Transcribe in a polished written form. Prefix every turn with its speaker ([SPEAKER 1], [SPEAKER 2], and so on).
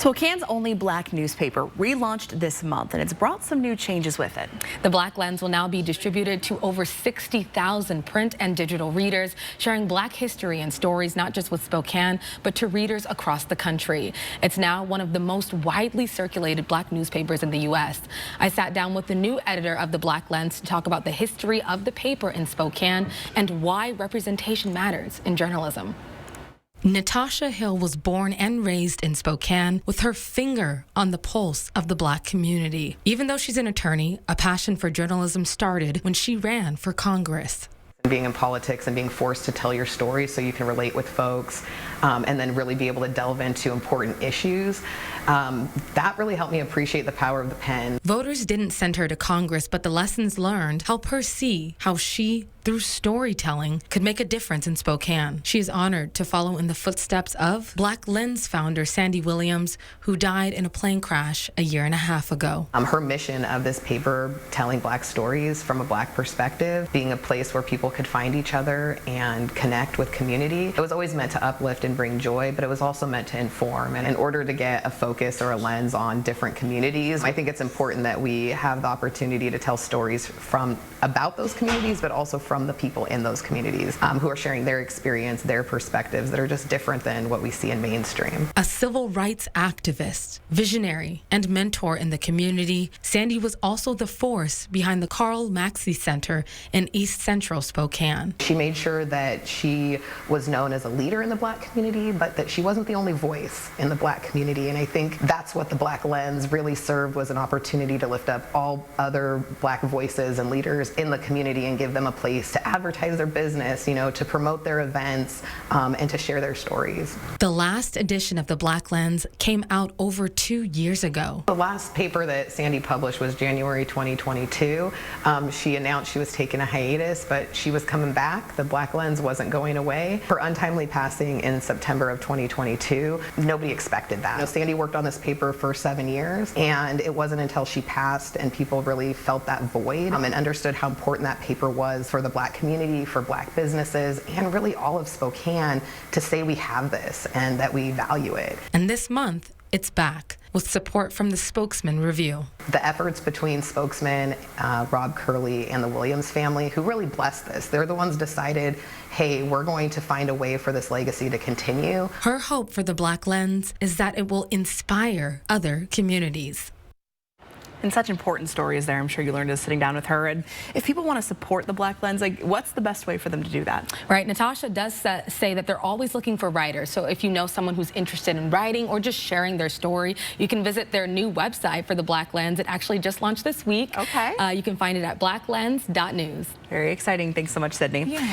[SPEAKER 1] Spokane's only black newspaper relaunched this month, and it's brought some new changes with it.
[SPEAKER 2] The Black Lens will now be distributed to over 60,000 print and digital readers, sharing black history and stories not just with Spokane, but to readers across the country. It's now one of the most widely circulated black newspapers in the U.S. I sat down with the new editor of the Black Lens to talk about the history of the paper in Spokane and why representation matters in journalism. Natasha Hill was born and raised in Spokane with her finger on the pulse of the black community. Even though she's an attorney, a passion for journalism started when she ran for Congress.
[SPEAKER 3] Being in politics and being forced to tell your story so you can relate with folks and then really be able to delve into important issues, that really helped me appreciate the power of the pen.
[SPEAKER 2] Voters didn't send her to Congress, but the lessons learned help her see how she, through storytelling, could make a difference in Spokane. She is honored to follow in the footsteps of Black Lens founder Sandy Williams, who died in a plane crash a year and a half ago.
[SPEAKER 3] Her mission of this paper, telling black stories from a black perspective, being a place where people could find each other and connect with community. It was always meant to uplift and bring joy, but it was also meant to inform. And in order to get a focus or a lens on different communities, I think it's important that we have the opportunity to tell stories about those communities, but also from the people in those communities who are sharing their experience, their perspectives that are just different than what we see in mainstream.
[SPEAKER 2] A civil rights activist, visionary, and mentor in the community, Sandy was also the force behind the Carl Maxey Center in East Central Spokane.
[SPEAKER 3] She made sure that she was known as a leader in the black community, but that she wasn't the only voice in the black community. And I think that's what the Black Lens really served, was an opportunity to lift up all other black voices and leaders in the community and give them a place to advertise their business, to promote their events, and to share their stories.
[SPEAKER 2] The last edition of the Black Lens came out over 2 years ago.
[SPEAKER 3] The last paper that Sandy published was January 2022. She announced she was taking a hiatus, but she was coming back. The Black Lens wasn't going away. Her untimely passing in September of 2022, nobody expected that. Sandy worked on this paper for 7 years, and it wasn't until she passed and people really felt that void and understood how important that paper was for the black community, for black businesses, and really all of Spokane, to say we have this and that we value it.
[SPEAKER 2] And this month, it's back with support from the Spokesman Review.
[SPEAKER 3] The efforts between spokesman Rob Curley and the Williams family, who really blessed this. They're the ones decided, hey, we're going to find a way for this legacy to continue.
[SPEAKER 2] Her hope for the Black Lens is that it will inspire other communities.
[SPEAKER 1] And such important stories there. I'm sure you learned as sitting down with her. And if people want to support the Black Lens, what's the best way for them to do that?
[SPEAKER 2] Right. Natasha does say that they're always looking for writers. So if you know someone who's interested in writing or just sharing their story, you can visit their new website for the Black Lens. It actually just launched this week.
[SPEAKER 1] Okay.
[SPEAKER 2] You can find it at blacklens.news.
[SPEAKER 1] Very exciting. Thanks so much, Sydney.
[SPEAKER 2] Yeah.